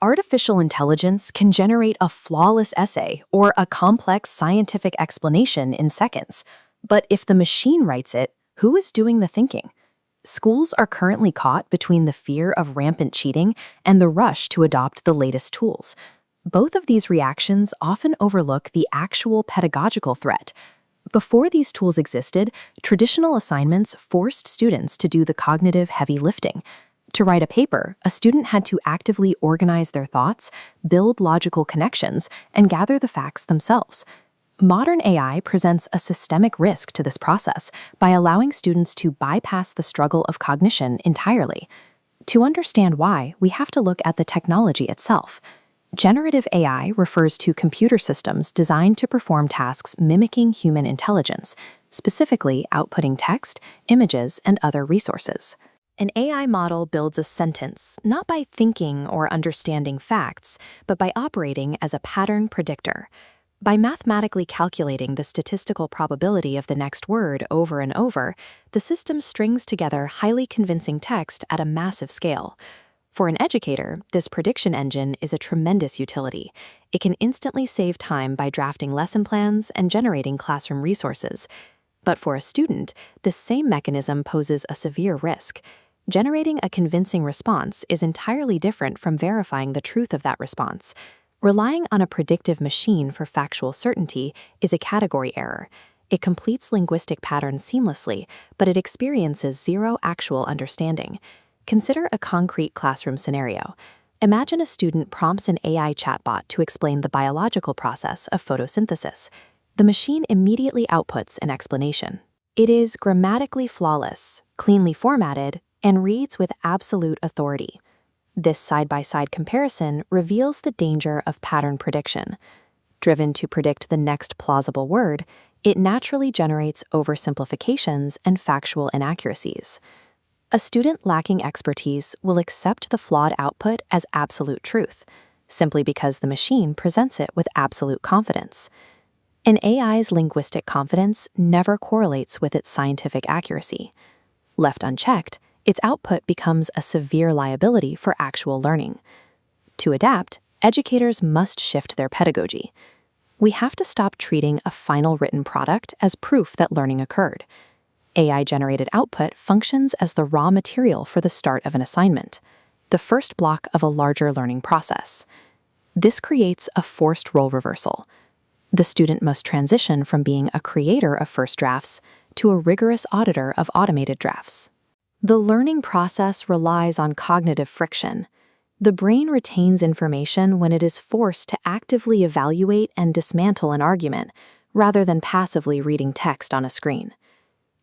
Artificial intelligence can generate a flawless essay or a complex scientific explanation in seconds. But if the machine writes it, who is doing the thinking? Schools are currently caught between the fear of rampant cheating and the rush to adopt the latest tools. Both of these reactions often overlook the actual pedagogical threat. Before these tools existed, traditional assignments forced students to do the cognitive heavy lifting. To write a paper, a student had to actively organize their thoughts, build logical connections, and gather the facts themselves. Modern AI presents a systemic risk to this process by allowing students to bypass the struggle of cognition entirely. To understand why, we have to look at the technology itself. Generative AI refers to computer systems designed to perform tasks mimicking human intelligence, specifically outputting text, images, and other resources. An AI model builds a sentence not by thinking or understanding facts, but by operating as a pattern predictor. By mathematically calculating the statistical probability of the next word over and over, the system strings together highly convincing text at a massive scale. For an educator, this prediction engine is a tremendous utility. It can instantly save time by drafting lesson plans and generating classroom resources. But for a student, this same mechanism poses a severe risk. Generating a convincing response is entirely different from verifying the truth of that response. Relying on a predictive machine for factual certainty is a category error. It completes linguistic patterns seamlessly, but it experiences zero actual understanding. Consider a concrete classroom scenario. Imagine a student prompts an AI chatbot to explain the biological process of photosynthesis. The machine immediately outputs an explanation. It is grammatically flawless, cleanly formatted, and reads with absolute authority. This side-by-side comparison reveals the danger of pattern prediction. Driven to predict the next plausible word, it naturally generates oversimplifications and factual inaccuracies. A student lacking expertise will accept the flawed output as absolute truth, simply because the machine presents it with absolute confidence. An AI's linguistic confidence never correlates with its scientific accuracy. Left unchecked, its output becomes a severe liability for actual learning. To adapt, educators must shift their pedagogy. We have to stop treating a final written product as proof that learning occurred. AI-generated output functions as the raw material for the start of an assignment, the first block of a larger learning process. This creates a forced role reversal. The student must transition from being a creator of first drafts to a rigorous auditor of automated drafts. The learning process relies on cognitive friction. The brain retains information when it is forced to actively evaluate and dismantle an argument, rather than passively reading text on a screen.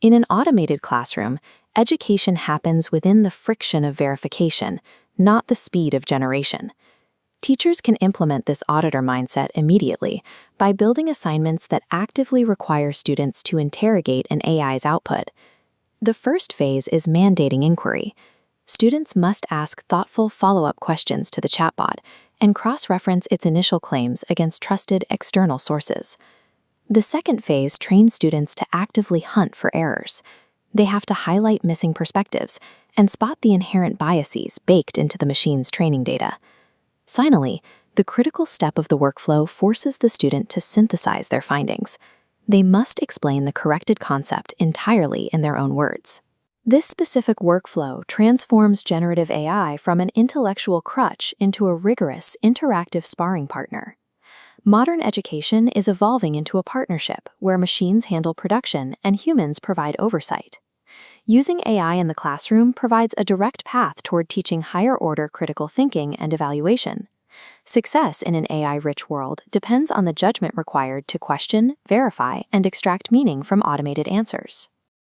In an automated classroom, education happens within the friction of verification, not the speed of generation. Teachers can implement this auditor mindset immediately by building assignments that actively require students to interrogate an AI's output. The first phase is mandating inquiry. Students must ask thoughtful follow-up questions to the chatbot and cross-reference its initial claims against trusted external sources. The second phase trains students to actively hunt for errors. They have to highlight missing perspectives and spot the inherent biases baked into the machine's training data. Finally, the critical step of the workflow forces the student to synthesize their findings. They must explain the corrected concept entirely in their own words. This specific workflow transforms generative AI from an intellectual crutch into a rigorous, interactive sparring partner. Modern education is evolving into a partnership where machines handle production and humans provide oversight. Using AI in the classroom provides a direct path toward teaching higher-order critical thinking and evaluation. Success in an AI-rich world depends on the judgment required to question, verify, and extract meaning from automated answers.